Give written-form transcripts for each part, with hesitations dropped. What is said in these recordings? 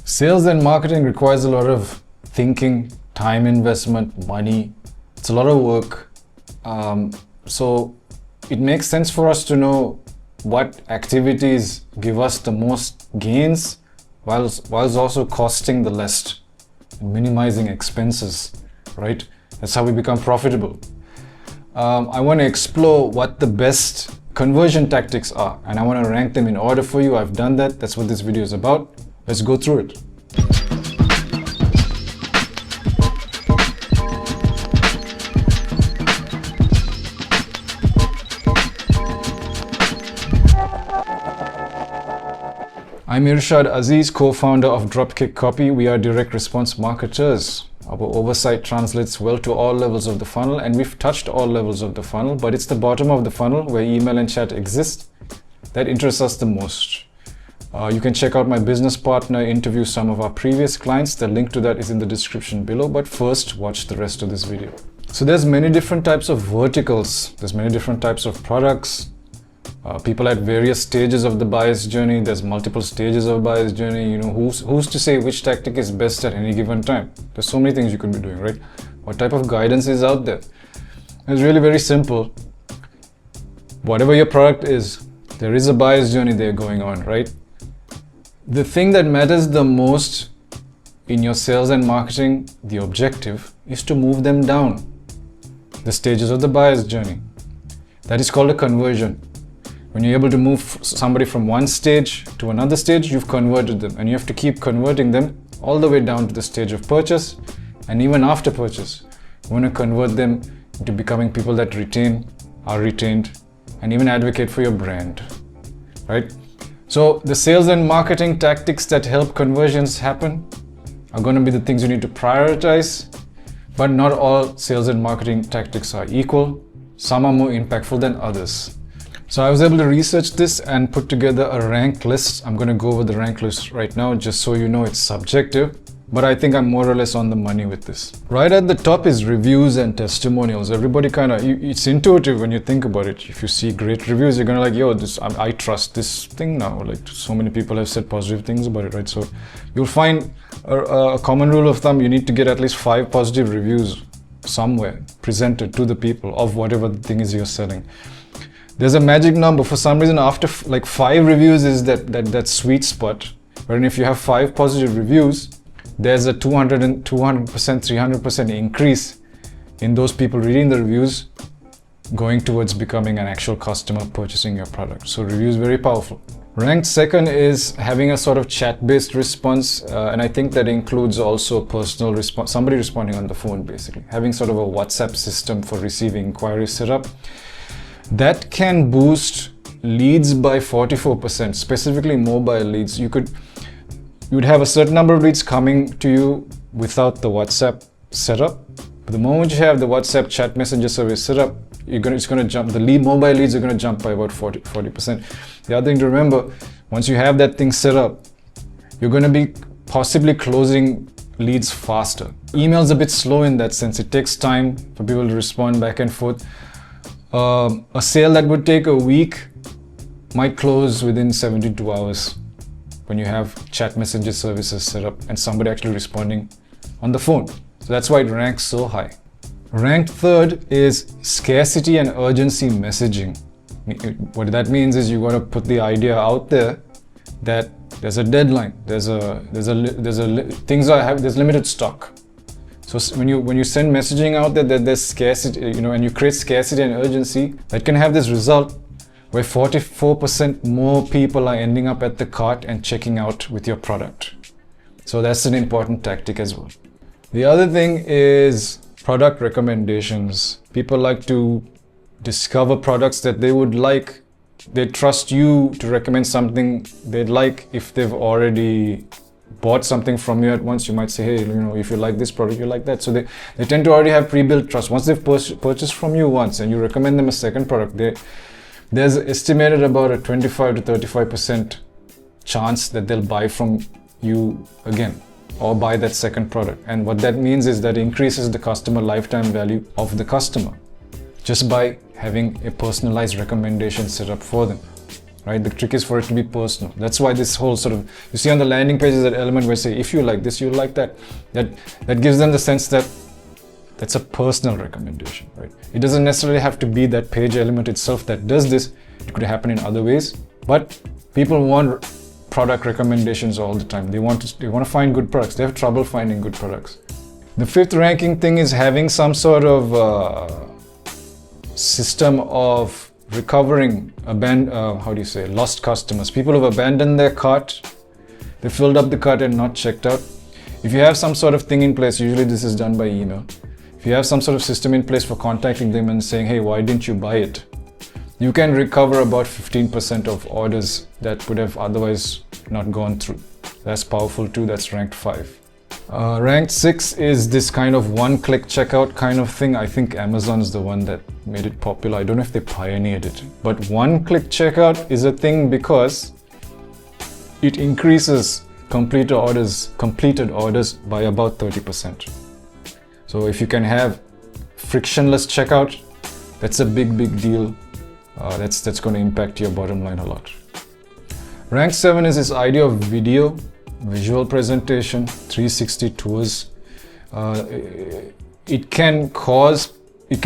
Sales and marketing requires a lot of thinking, time investment, money. It's a lot of work. So it makes sense for us to know what activities give us the most gains whilst also costing the least, minimizing expenses, right? That's how we become profitable. I want to explore what the best conversion tactics are, and I want to rank them in order for you. I've done that. That's what this video is about. Let's go through it. I'm Irshad Aziz, co-founder of Dropkick Copy. We are direct response marketers. Our oversight translates well to all levels of the funnel, and we've touched all levels of the funnel, but it's the bottom of the funnel where email and chat exist that interests us the most. You can check out my business partner, interview some of our previous clients. The link to that is in the description below, but first watch the rest of this video. So there's many different types of verticals. There's many different types of products. People at various stages of the buyer's journey. There's multiple stages of buyer's journey. You know, who's to say which tactic is best at any given time? There's so many things you could be doing, right? What type of guidance is out there? It's really very simple. Whatever your product is, there is a buyer's journey there going on, right? The thing that matters the most in your sales and marketing, the objective, is to move them down the stages of the buyer's journey. That is called a conversion. When you're able to move somebody from one stage to another stage, you've converted them, and you have to keep converting them all the way down to the stage of purchase, and even after purchase. You want to convert them into becoming people that are retained, and even advocate for your brand, right? So the sales and marketing tactics that help conversions happen are going to be the things you need to prioritize, but not all sales and marketing tactics are equal. Some are more impactful than others. So I was able to research this and put together a ranked list. I'm going to go over the ranked list right now, just so you know it's subjective, but I think I'm more or less on the money with this. Right at the top is reviews and testimonials. Everybody it's intuitive when you think about it. If you see great reviews, you're going to like, yo, I trust this thing now. Like, so many people have said positive things about it, right? So you'll find a common rule of thumb, you need to get at least 5 positive reviews somewhere presented to the people of whatever the thing is you're selling. There's a magic number. For some reason, after like 5 reviews is that sweet spot, wherein if you have 5 positive reviews, there's a 200%, 300% increase in those people reading the reviews going towards becoming an actual customer purchasing your product. So reviews, very powerful. Ranked second is having a sort of chat-based response, and I think that includes also personal response, somebody responding on the phone basically. Having sort of a WhatsApp system for receiving inquiries set up. That can boost leads by 44%, specifically mobile leads. You would have a certain number of leads coming to you without the WhatsApp setup. But the moment you have the WhatsApp chat messenger service set up, it's going to jump. The mobile leads are going to jump by about 40%. The other thing to remember, once you have that thing set up, you're going to be possibly closing leads faster. Email's a bit slow in that sense. It takes time for people to respond back and forth. A sale that would take a week might close within 72 hours when you have chat messenger services set up and somebody actually responding on the phone. So that's why it ranks so high. Ranked third is scarcity and urgency messaging. What that means is you got to put the idea out there that there's a deadline, there's limited stock. So when you send messaging out there that there's scarcity, and you create scarcity and urgency, that can have this result where 44% more people are ending up at the cart and checking out with your product. So that's an important tactic as well. The other thing is product recommendations. People like to discover products that they would like. They trust you to recommend something they'd like. If they've already bought something from you at once, you might say, hey, if you like this product, you like that. So they tend to already have pre-built trust. Once they've purchased from you once and you recommend them a second product, there's estimated about a 25 to 35% chance that they'll buy from you again or buy that second product. And what that means is that increases the customer lifetime value of the customer just by having a personalized recommendation set up for them. right? The trick is for it to be personal. That's why this whole sort of, you see on the landing page is that element where say, if you like this, you like that. That gives them the sense that that's a personal recommendation, right? It doesn't necessarily have to be that page element itself that does this. It could happen in other ways, but people want product recommendations all the time. They want to find good products. They have trouble finding good products. The fifth ranking thing is having some sort of system of recovering lost customers. People who have abandoned their cart, they filled up the cart and not checked out. If you have some sort of thing in place, usually this is done by email. If you have some sort of system in place for contacting them and saying, hey, why didn't you buy it? You can recover about 15% of orders that would have otherwise not gone through. That's powerful too. That's ranked 5. Ranked 6 is this kind of one-click checkout kind of thing. I think Amazon is the one that made it popular. I don't know if they pioneered it, but one-click checkout is a thing because it increases completed orders by about 30%. So if you can have frictionless checkout, that's a big deal. That's going to impact your bottom line a lot. Rank 7 is this idea of visual presentation, 360 tours. It can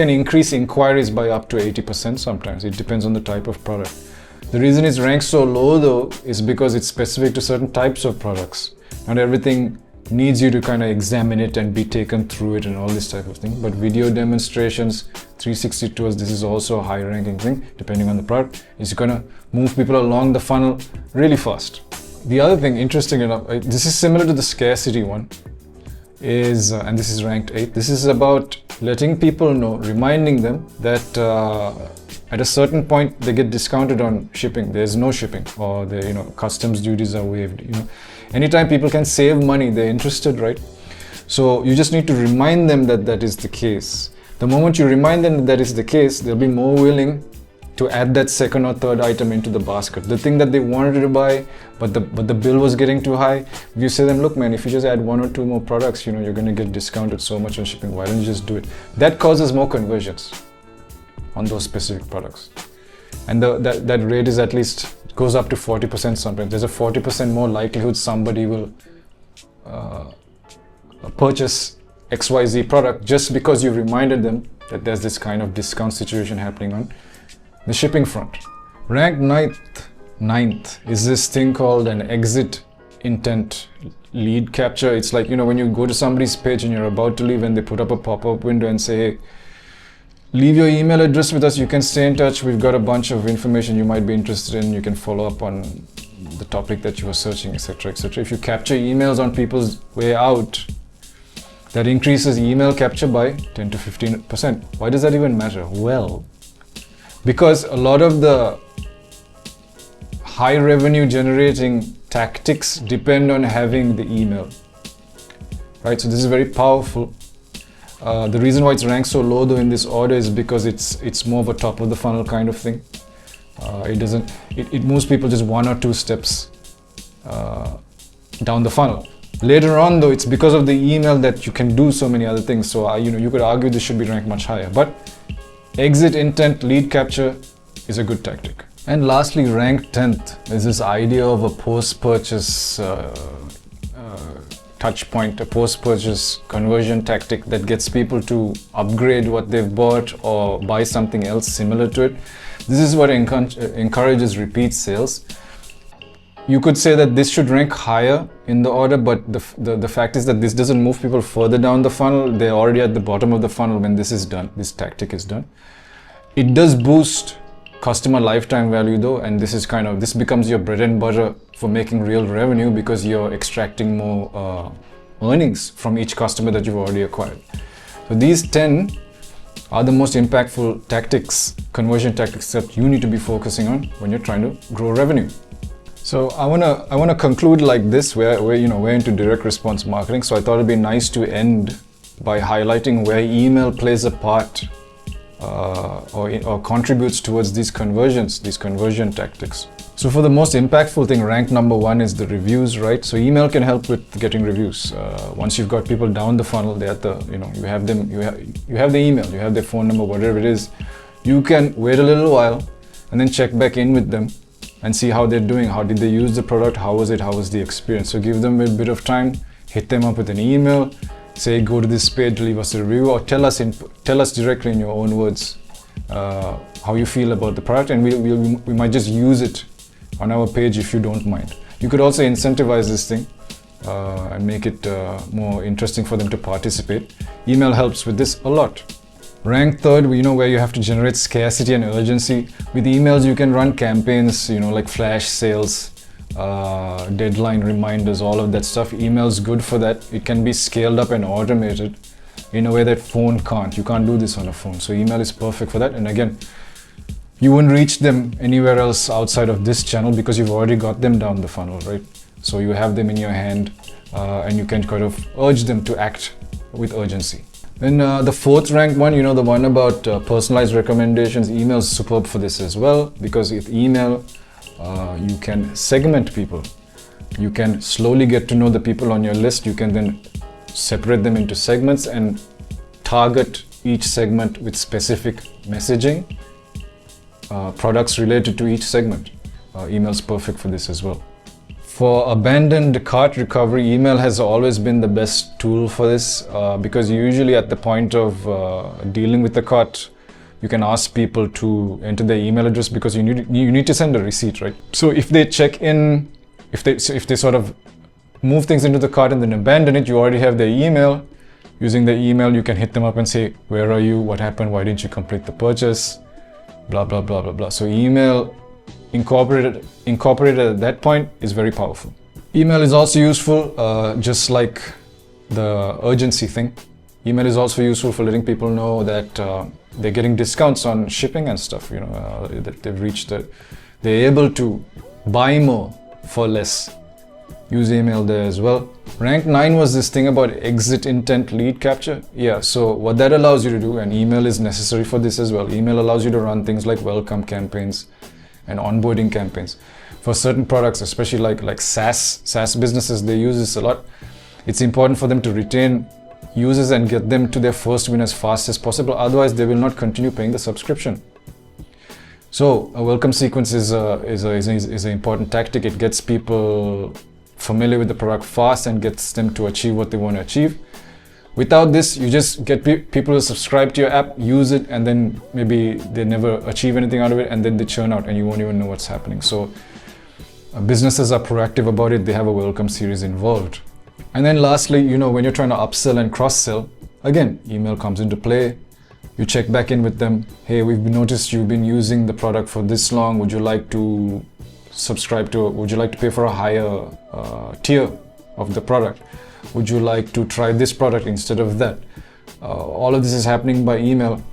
increase inquiries by up to 80% sometimes. It depends on the type of product. The reason it's ranked so low though is because it's specific to certain types of products. Not everything needs you to kind of examine it and be taken through it and all this type of thing. But video demonstrations, 360 tours, this is also a high ranking thing depending on the product. It's gonna move people along the funnel really fast. The other thing, interesting enough, this is similar to the scarcity one, is, and this is ranked 8, this is about letting people know, reminding them that at a certain point they get discounted on shipping. There's no shipping, or customs duties are waived. Anytime people can save money, they're interested, right? So you just need to remind them that that is the case. The moment you remind them that is the case, they'll be more willing to add that second or third item into the basket. The thing that they wanted to buy, but the bill was getting too high. If you say to them, look man, if you just add 1 or 2 more products, you're going to get discounted so much on shipping. Why don't you just do it? That causes more conversions on those specific products. And that rate is at least, goes up to 40% sometimes. There's a 40% more likelihood somebody will purchase XYZ product just because you reminded them that there's this kind of discount situation happening on the shipping front. Ranked ninth is this thing called an exit intent lead capture. It's like, when you go to somebody's page and you're about to leave and they put up a pop-up window and say, hey, leave your email address with us, you can stay in touch, we've got a bunch of information you might be interested in, you can follow up on the topic that you were searching, etc., etc. If you capture emails on people's way out, that increases email capture by 10 to 15%. Why does that even matter? Well, because a lot of the high revenue generating tactics depend on having the email, right? So this is very powerful. The reason why it's ranked so low though in this order is because it's more of a top of the funnel kind of thing. It moves people just 1 or 2 steps down the funnel. Later on though, it's because of the email that you can do so many other things. So you could argue this should be ranked much higher, but exit intent lead capture is a good tactic. And lastly, ranked 10th is this idea of a post-purchase touch point, a post-purchase conversion tactic that gets people to upgrade what they've bought or buy something else similar to it. This is what encourages repeat sales. You could say that this should rank higher in the order, but the fact is that this doesn't move people further down the funnel. They're already at the bottom of the funnel when this is done, this tactic is done. It does boost customer lifetime value though, and this becomes your bread and butter for making real revenue because you're extracting more earnings from each customer that you've already acquired. So these 10 are the most impactful tactics, conversion tactics that you need to be focusing on when you're trying to grow revenue. So I wanna conclude like this, where we're into direct response marketing. So I thought it'd be nice to end by highlighting where email plays a part or contributes towards these conversion tactics. So for the most impactful thing, rank number 1 is the reviews, right? So email can help with getting reviews. Once you've got people down the funnel, they're at the, you have them, you have the email, you have their phone number, whatever it is. You can wait a little while and then check back in with them and see how they're doing. How did they use the product? How was it? How was the experience? So give them a bit of time, hit them up with an email, say go to this page, leave us a review, or tell us directly in your own words how you feel about the product, and we might just use it on our page if you don't mind. You could also incentivize this thing and make it more interesting for them to participate. Email helps with this a lot. Rank third, where you have to generate scarcity and urgency. With emails, you can run campaigns, like flash sales, deadline reminders, all of that stuff. Email's good for that. It can be scaled up and automated in a way that phone can't. You can't do this on a phone. So email is perfect for that. And again, you wouldn't reach them anywhere else outside of this channel because you've already got them down the funnel, right? So you have them in your hand and you can kind of urge them to act with urgency. Then the fourth ranked one, the one about personalized recommendations. Email is superb for this as well, because with email, you can segment people. You can slowly get to know the people on your list. You can then separate them into segments and target each segment with specific messaging, products related to each segment. Email is perfect for this as well. For abandoned cart recovery, email has always been the best tool for this because usually at the point of dealing with the cart, you can ask people to enter their email address because you need to send a receipt, right? So if they check in, if they sort of move things into the cart and then abandon it, you already have their email. Using the email, you can hit them up and say, where are you? What happened? Why didn't you complete the purchase? Blah, blah, blah, blah, blah. So email incorporated at that point is very powerful. Email is also useful, just like the urgency thing. Email is also useful for letting people know that they're getting discounts on shipping and stuff, that they've reached it. They're able to buy more for less. Use email there as well. Rank 9 was this thing about exit intent lead capture. Yeah, so what that allows you to do, and email is necessary for this as well. Email allows you to run things like welcome campaigns and onboarding campaigns. For certain products, especially like SaaS businesses, they use this a lot. It's important for them to retain users and get them to their first win as fast as possible. Otherwise, they will not continue paying the subscription. So a welcome sequence is an important tactic. It gets people familiar with the product fast and gets them to achieve what they want to achieve. Without this, you just get people to subscribe to your app, use it, and then maybe they never achieve anything out of it, and then they churn out and you won't even know what's happening. So businesses are proactive about it. They have a welcome series involved. And then lastly, when you're trying to upsell and cross-sell, again, email comes into play. You check back in with them. Hey, we've noticed you've been using the product for this long. Would you like to subscribe to, would you like to pay for a higher tier of the product? Would you like to try this product instead of that? All of this is happening by email.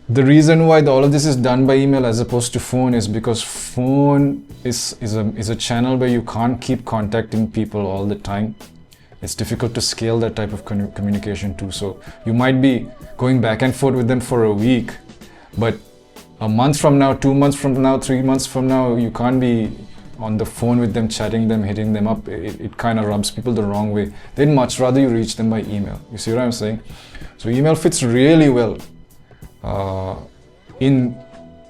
The reason why all of this is done by email as opposed to phone is because phone is a channel where you can't keep contacting people all the time. It's difficult to scale that type of communication too. So you might be going back and forth with them for a week, but a month from now, 2 months from now, 3 months from now, you can't be on the phone with them, chatting them, hitting them up. It kind of rubs people the wrong way. They'd much rather you reach them by email. You see what I'm saying? So email fits really well when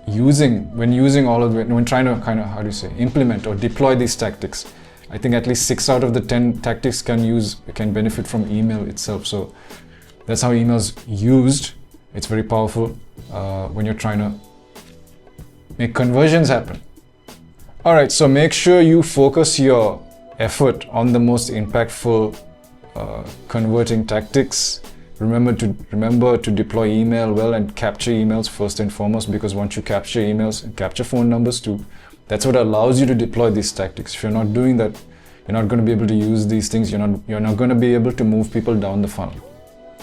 using all of it, when trying to kind of, implement or deploy these tactics. I think at least 6 out of the 10 tactics can benefit from email itself. So that's how email's used. It's very powerful when you're trying to make conversions happen. All right, so make sure you focus your effort on the most impactful converting tactics. Remember to deploy email well and capture emails first and foremost, because once you capture emails and capture phone numbers too, that's what allows you to deploy these tactics. If you're not doing that, you're not going to be able to use these things. You're not going to be able to move people down the funnel.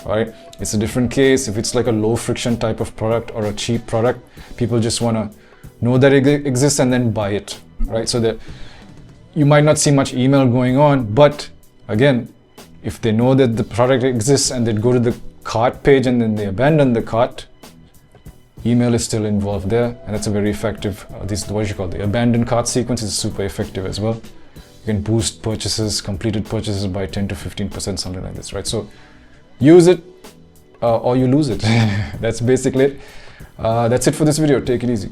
All right, it's a different case if it's like a low friction type of product or a cheap product. People just want to know that it exists and then buy it, right? So that you might not see much email going on, but again, if they know that the product exists and they go to the cart page and then they abandon the cart, email is still involved there, and that's a very effective, this is what you call the abandoned cart sequence is super effective as well. You can boost completed purchases by 10 to 15%, something like this, right? So use it or you lose it. That's basically it. That's it for this video. Take it easy.